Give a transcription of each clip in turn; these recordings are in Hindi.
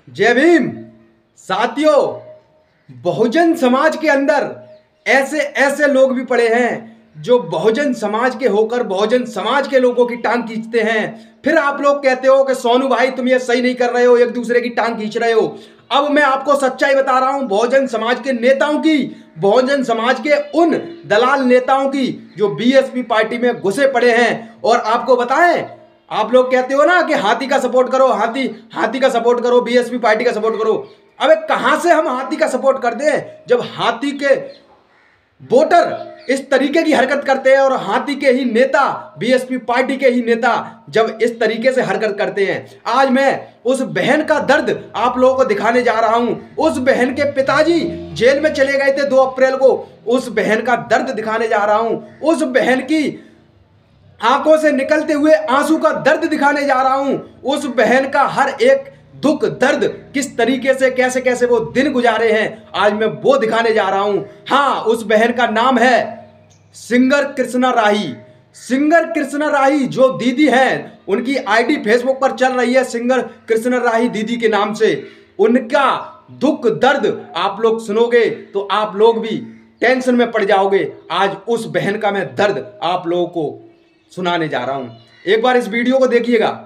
जय भीम साथियों। बहुजन समाज के अंदर ऐसे ऐसे लोग भी पड़े हैं जो बहुजन समाज के होकर बहुजन समाज के लोगों की टांग खींचते हैं। फिर आप लोग कहते हो कि सोनू भाई तुम ये सही नहीं कर रहे हो, एक दूसरे की टांग खींच रहे हो। अब मैं आपको सच्चाई बता रहा हूं बहुजन समाज के नेताओं की, बहुजन समाज के उन दलाल नेताओं की जो बीएसपी पार्टी में घुसे पड़े हैं। और आपको बताएं, आप लोग कहते हो ना कि हाथी का सपोर्ट करो, हाथी का सपोर्ट करो, बीएसपी पार्टी का सपोर्ट करो। अबे कहां से हम हाथी का सपोर्ट कर दें जब हाथी के वोटर इस तरीके की हरकत करते हैं और हाथी के ही नेता, बीएसपी पार्टी के ही नेता जब इस तरीके से हरकत करते हैं। आज मैं उस बहन का दर्द आप लोगों को दिखाने जा रहा हूं। उस बहन के पिताजी जेल में चले गए थे 2 अप्रैल को, उस बहन का दर्द दिखाने जा रहा हूं। उस बहन की आंखों से निकलते हुए आंसू का दर्द दिखाने जा रहा हूं। उस बहन का हर एक दुख दर्द किस तरीके से कैसे कैसे वो दिन गुजारे हैं, आज मैं वो दिखाने जा रहा हूं। हाँ, उस बहन का नाम है सिंगर कृष्णा राही। सिंगर कृष्णा राही जो दीदी हैं, उनकी आईडी फेसबुक पर चल रही है सिंगर कृष्णा राही दीदी के नाम से। उनका दुख दर्द आप लोग सुनोगे तो आप लोग भी टेंशन में पड़ जाओगे। आज उस बहन का मैं दर्द आप लोगों को सुनाने जा रहा हूं। एक बार इस वीडियो को देखिएगा।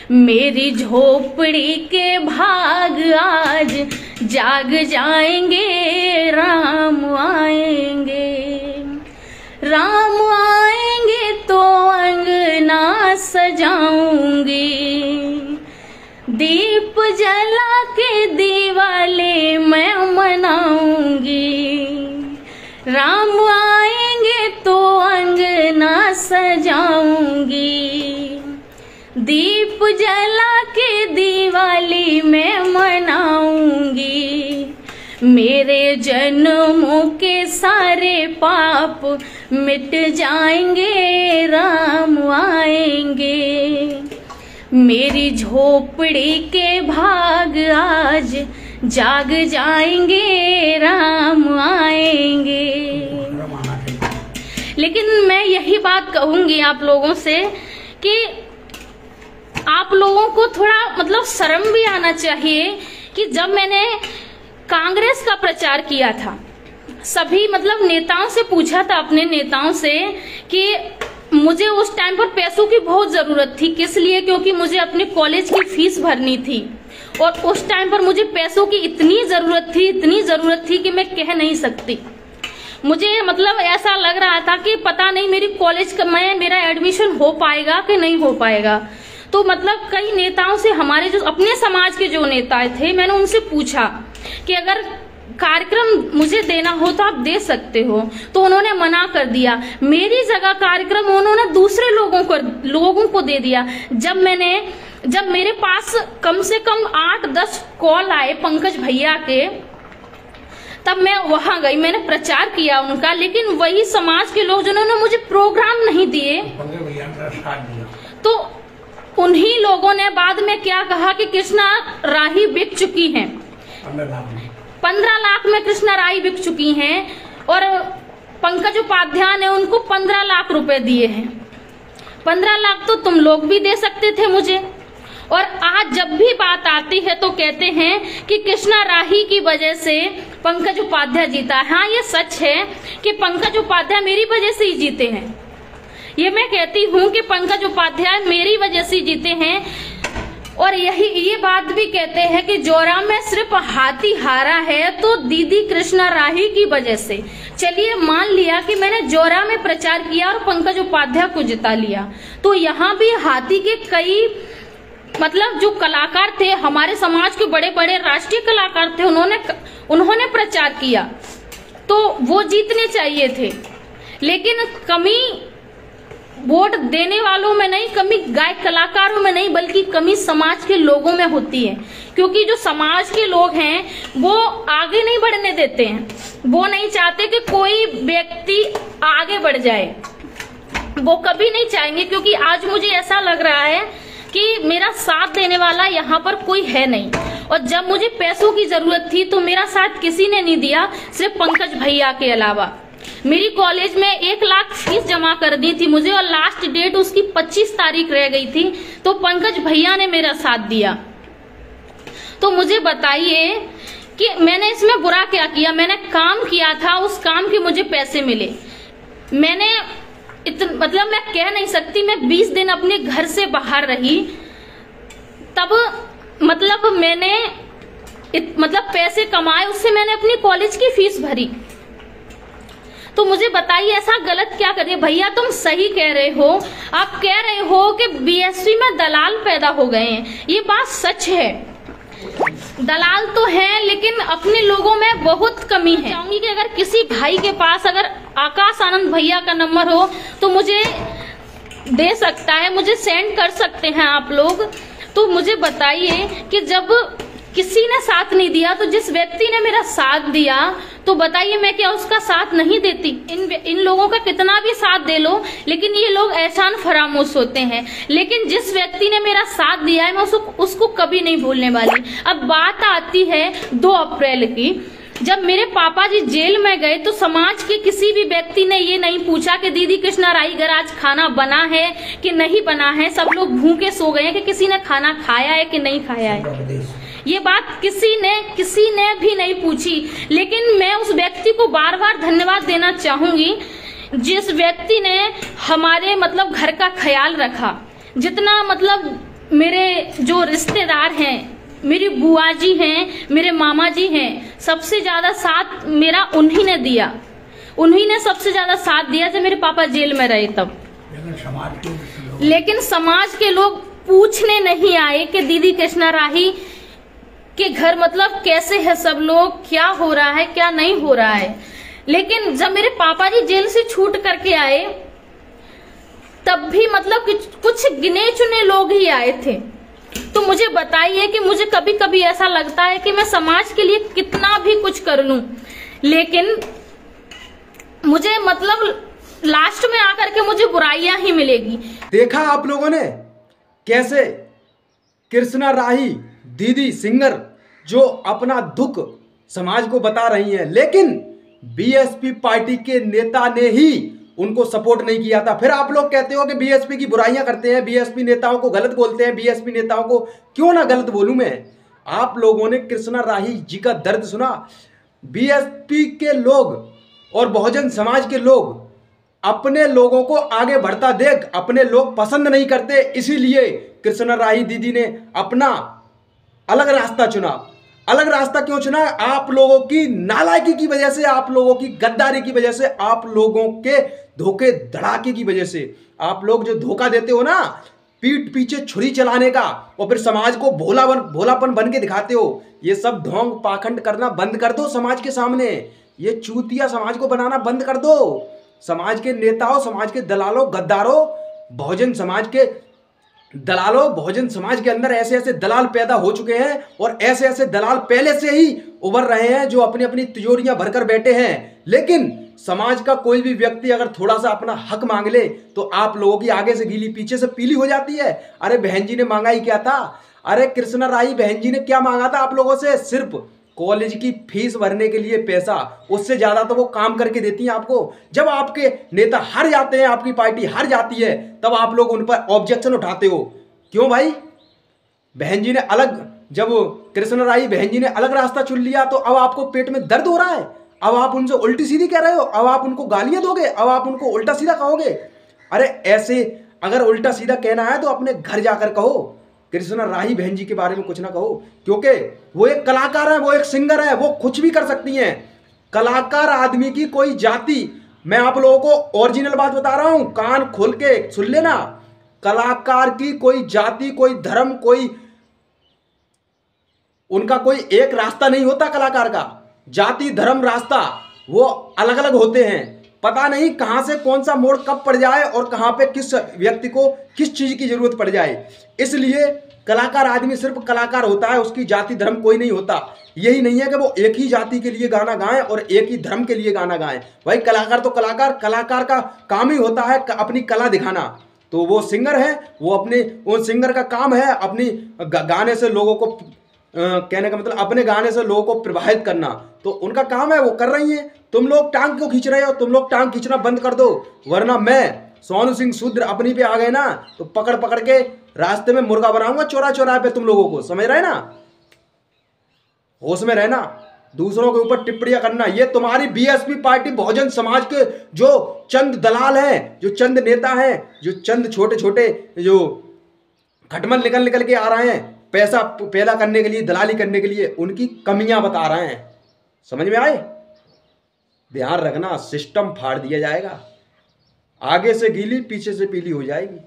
मेरी झोपड़ी के भाग आज जाग जाएंगे, राम आएंगे तो अंगना सजाऊंगी, दीप जला के दिवाली मैं मनाऊंगी। राम आएंगे तो अंगना सजाऊंगी, दीप जला के दिवाली मैं मनाऊंगी। मेरे जन्मों के सारे पाप मिट जाएंगे, राम आएंगे। मेरी झोपड़ी के भाग आज जाग जाएंगे, राम आएंगे। लेकिन मैं यही बात कहूंगी आप लोगों से कि आप लोगों को थोड़ा शर्म भी आना चाहिए कि जब मैंने कांग्रेस का प्रचार किया था, सभी नेताओं से पूछा था, अपने नेताओं से, कि मुझे उस टाइम पर पैसों की बहुत जरूरत थी। किस लिए? क्योंकि मुझे अपने कॉलेज की फीस भरनी थी और उस टाइम पर मुझे पैसों की इतनी जरूरत थी कि मैं कह नहीं सकती। मुझे ऐसा लग रहा था कि पता नहीं मेरी कॉलेज में मेरा एडमिशन हो पाएगा कि नहीं हो पाएगा। तो कई नेताओं से, हमारे जो अपने समाज के जो नेता थे, मैंने उनसे पूछा कि अगर कार्यक्रम मुझे देना हो तो आप दे सकते हो, तो उन्होंने मना कर दिया। मेरी जगह कार्यक्रम उन्होंने दूसरे लोगों को दे दिया। जब मेरे पास कम से कम 8-10 कॉल आए पंकज भैया के, तब मैं वहां गई, मैंने प्रचार किया उनका। लेकिन वही समाज के लोग जिन्होंने मुझे प्रोग्राम नहीं दिए, तो उन्हीं लोगों ने बाद में क्या कहा कि कृष्णा राही बिक चुकी हैं, 15 लाख में कृष्णा राही बिक चुकी हैं। और पंकज उपाध्याय ने उनको 15 लाख रुपए दिए हैं। 15 लाख तो तुम लोग भी दे सकते थे मुझे। और आज जब भी बात आती है तो कहते हैं कि कृष्णा राही की वजह से पंकज उपाध्याय जीता। हाँ, ये सच है कि पंकज उपाध्याय मेरी वजह से ही जीते हैं। ये मैं कहती हूँ कि पंकज उपाध्याय मेरी वजह से जीते हैं। और ये बात भी कहते हैं कि जोरा में सिर्फ हाथी हारा है तो दीदी कृष्णा राही की वजह से। चलिए मान लिया कि मैंने जोरा में प्रचार किया और पंकज उपाध्याय को जिता लिया, तो यहाँ भी हाथी के कई जो कलाकार थे, हमारे समाज के बड़े बड़े राष्ट्रीय कलाकार थे, उन्होंने प्रचार किया तो वो जीतने चाहिए थे। लेकिन कमी वोट देने वालों में नहीं, कमी गायक कलाकारों में नहीं, बल्कि कमी समाज के लोगों में होती है। क्योंकि जो समाज के लोग हैं वो आगे नहीं बढ़ने देते हैं, वो नहीं चाहते कि कोई व्यक्ति आगे बढ़ जाए, वो कभी नहीं चाहेंगे। क्योंकि आज मुझे ऐसा लग रहा है कि मेरा साथ देने वाला यहाँ पर कोई है नहीं। और जब मुझे पैसों की जरूरत थी तो मेरा साथ किसी ने नहीं दिया, सिर्फ पंकज भैया के अलावा। मेरी कॉलेज में 1 लाख फीस जमा कर दी थी मुझे और लास्ट डेट उसकी 25 तारीख रह गई थी, तो पंकज भैया ने मेरा साथ दिया। तो तो मुझे बताइए कि मैंने इसमें बुरा क्या किया? मैंने काम किया था, उस काम के मुझे पैसे मिले। मैंने मतलब मैं कह नहीं सकती, मैं 20 दिन अपने घर से बाहर रही, तब मतलब मैंने मतलब पैसे कमाए, उससे मैंने अपनी कॉलेज की फीस भरी। तो मुझे बताइए ऐसा गलत क्या करिए? भैया तुम सही कह रहे हो, आप कह रहे हो कि बीएसपी में दलाल पैदा हो गए हैं, ये बात सच है। दलाल तो है, लेकिन अपने लोगों में बहुत कमी है। चाहूंगी कि अगर किसी भाई के पास अगर आकाश आनंद भैया का नंबर हो तो मुझे दे सकता है, मुझे सेंड कर सकते हैं आप लोग। तो मुझे बताइए कि जब किसी ने साथ नहीं दिया, तो जिस व्यक्ति ने मेरा साथ दिया, तो बताइए मैं क्या उसका साथ नहीं देती? इन लोगों का कितना भी साथ दे लो, लेकिन ये लोग एहसान फरामोश होते हैं। लेकिन जिस व्यक्ति ने मेरा साथ दिया है, मैं उसको कभी नहीं भूलने वाली। अब बात आती है 2 अप्रैल की, जब मेरे पापा जी जेल में गए, तो समाज के किसी भी व्यक्ति ने ये नहीं पूछा कि दीदी कृष्णा राही घर आज खाना बना है कि नहीं बना है। सब लोग भूखे सो गए हैं कि किसी ने खाना खाया है कि नहीं खाया है। ये बात किसी ने भी नहीं पूछी। लेकिन मैं उस व्यक्ति को बार बार धन्यवाद देना चाहूंगी, जिस व्यक्ति ने हमारे मतलब घर का ख्याल रखा। जितना मतलब मेरे जो रिश्तेदार हैं, मेरी बुआ जी हैं, मेरे मामा जी हैं, सबसे ज्यादा साथ मेरा उन्हीं ने दिया। उन्हीं ने सबसे ज्यादा साथ दिया जब मेरे पापा जेल में रहे तब। लेकिन समाज के लोग पूछने नहीं आए कि दीदी कृष्णा राही के घर मतलब कैसे है सब लोग, क्या हो रहा है, क्या नहीं हो रहा है। लेकिन जब मेरे पापा जी जेल से छूट करके आए, तब भी मतलब कुछ गिने चुने लोग ही आए थे। तो मुझे बताइए कि मुझे कभी कभी ऐसा लगता है कि मैं समाज के लिए कितना भी कुछ कर लूं, लेकिन मुझे मतलब लास्ट में आकर के मुझे बुराइयां ही मिलेगी। देखा आप लोगों ने कैसे कृष्णा राही दीदी सिंगर जो अपना दुख समाज को बता रही हैं, लेकिन बीएसपी पार्टी के नेता ने ही उनको सपोर्ट नहीं किया था। फिर आप लोग कहते हो कि बीएसपी की बुराइयां करते हैं, बीएसपी नेताओं को गलत बोलते हैं। बीएसपी नेताओं को क्यों ना गलत बोलूं मैं? आप लोगों ने कृष्णा राही जी का दर्द सुना। बीएसपी के लोग और बहुजन समाज के लोग अपने लोगों को आगे बढ़ता देख अपने लोग पसंद नहीं करते, इसीलिए कृष्णा राही दीदी ने अपना अलग रास्ता चुना। अलग रास्ता क्यों चुना? आप लोगों की नालायकी की वजह से, आप लोगों की गद्दारी की वजह से, आप लोगों के धोखे धड़ाके की वजह से। आप लोग जो धोखा देते हो ना, पीठ पीछे छुरी चलाने का, और फिर समाज को भोलापन बन के दिखाते हो, ये सब ढोंग पाखंड करना बंद कर दो समाज के सामने। ये चूतिया समाज को बनाना बंद कर दो। समाज के नेताओं, समाज के दलालों, गद्दारों, बहुजन समाज के दलालों, बहुजन समाज के अंदर ऐसे ऐसे दलाल पैदा हो चुके हैं, और ऐसे ऐसे दलाल पहले से ही उभर रहे हैं जो अपनी अपनी तिजोरियां भरकर बैठे हैं। लेकिन समाज का कोई भी व्यक्ति अगर थोड़ा सा अपना हक मांग ले तो आप लोगों की आगे से गीली पीछे से पीली हो जाती है। अरे बहन जी ने मांगा ही क्या था? अरे कृष्णा राही बहन जी ने क्या मांगा था आप लोगों से? सिर्फ कॉलेज की फीस भरने के लिए पैसा, उससे ज्यादा तो वो काम करके देती हैं आपको। जब आपके नेता हार जाते हैं, आपकी पार्टी हार जाती है, तब आप लोग उन पर ऑब्जेक्शन उठाते हो। क्यों भाई? बहन जी ने अलग, जब कृष्णा राही बहन जी ने अलग रास्ता चुन लिया, तो अब आपको पेट में दर्द हो रहा है। अब आप उनसे उल्टी सीधी कह रहे हो, अब आप उनको गालियां दोगे, अब आप उनको उल्टा सीधा कहोगे। अरे ऐसे अगर उल्टा सीधा कहना है तो अपने घर जाकर कहो। कृष्णा राही बहन जी के बारे में कुछ ना कहो, क्योंकि वो एक कलाकार है, वो एक सिंगर है, वो कुछ भी कर सकती हैं। कलाकार आदमी की कोई जाति, मैं आप लोगों को ओरिजिनल बात बता रहा हूं, कान खोल के सुन लेना। कलाकार की कोई जाति, कोई धर्म, कोई उनका कोई एक रास्ता नहीं होता। कलाकार का जाति, धर्म, रास्ता वो अलग अलग होते हैं। पता नहीं कहां से कौन सा मोड़ कब पड़ जाए और कहां पे किस व्यक्ति को किस चीज की जरूरत पड़ जाए। इसलिए कलाकार आदमी सिर्फ कलाकार होता है, उसकी जाति धर्म कोई नहीं होता। यही नहीं है कि वो एक ही जाति के लिए गाना गाएं और एक ही धर्म के लिए गाना गाएं। भाई कलाकार तो कलाकार का काम ही होता है अपनी कला दिखाना। तो वो सिंगर है, वो सिंगर का काम है अपनी गाने से लोगों को कहने का मतलब अपने गाने से लोगों को प्रभावित करना। तो उनका काम है, वो कर रही हैं। तुम लोग टांग क्यों खींच रहे हो? तुम लोग टांग खींचना बंद कर दो, वरना मैं सोनू सिंह शूद्र अपनी पे आ गए ना तो पकड़ पकड़ के रास्ते में मुर्गा बनाऊंगा चौराहे पे तुम लोगों को। समझ रहे ना? होश में रहना, दूसरों के ऊपर टिप्पणियां करना। ये तुम्हारी बीएसपी पार्टी बहुजन समाज के जो चंद दलाल हैं, जो चंद नेता हैं, जो चंद छोटे छोटे जो खटमल निकल निकल के आ रहे हैं पैसा पैदा करने के लिए, दलाली करने के लिए, उनकी कमियां बता रहे हैं। समझ में आए? ध्यान रखना, सिस्टम फाड़ दिया जाएगा, आगे से गीली पीछे से पीली हो जाएगी।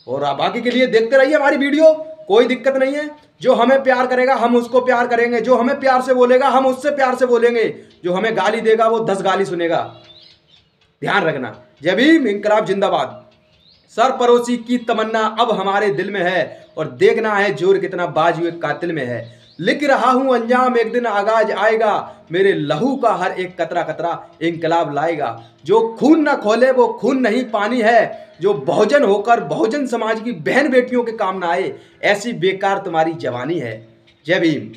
और बाकी के लिए देखते रहिए हमारी वीडियो, कोई दिक्कत नहीं है। जो हमें प्यार करेगा हम उसको प्यार करेंगे, जो हमें प्यार से बोलेगा हम उससे प्यार से बोलेंगे, जो हमें गाली देगा वो 10 गाली सुनेगा। ध्यान रखना। जय भीम, इंकलाब जिंदाबाद। सरपरोसी की तमन्ना अब हमारे दिल में है और देखना है जोर कितना बाजू एक कातिल में है। लिख रहा हूं अंजाम, एक दिन आगाज आएगा, मेरे लहू का हर एक कतरा कतरा इंकलाब लाएगा। जो खून ना खोले वो खून नहीं पानी है, जो बहुजन होकर बहुजन समाज की बहन बेटियों के काम ना आए, ऐसी बेकार तुम्हारी जवानी है। जय भीम।